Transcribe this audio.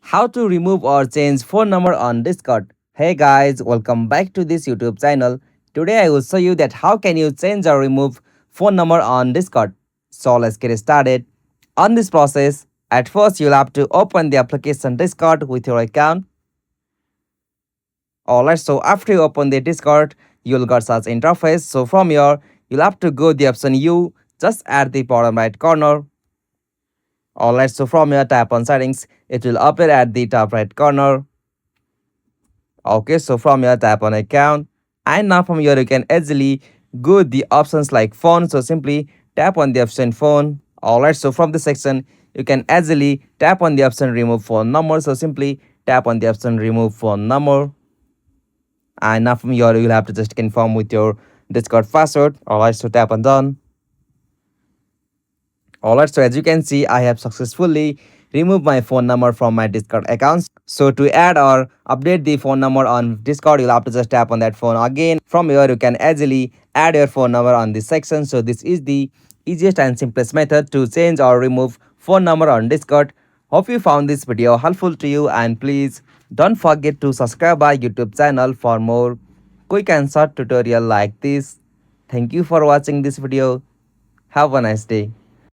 How to remove or change phone number on Discord. Hey guys, welcome back to this YouTube channel. Today I will show you that how can you change or remove phone number on Discord. So let's get started. On this process, at first you'll have to open the application Discord with your account. Alright, so after you open the Discord, you'll get such interface. So from here, you'll have to go the option U just at the bottom right corner. Alright, so from here tap on settings, it will appear at the top right corner. Okay, so from here tap on account, and now from here you can easily go the options like phone. So simply tap on the option phone. Alright, so from the section you can easily tap on the option remove phone number. So simply tap on the option remove phone number, and now from here you'll have to just confirm with your Discord password. Alright, so tap on done. Alright, so as you can see, I have successfully removed my phone number from my Discord accounts. So to add or update the phone number on Discord, you'll have to just tap on that phone again. From here, you can easily add your phone number on this section. So this is the easiest and simplest method to change or remove phone number on Discord. Hope you found this video helpful to you, and please don't forget to subscribe our YouTube channel for more quick and short tutorial like this. Thank you for watching this video. Have a nice day.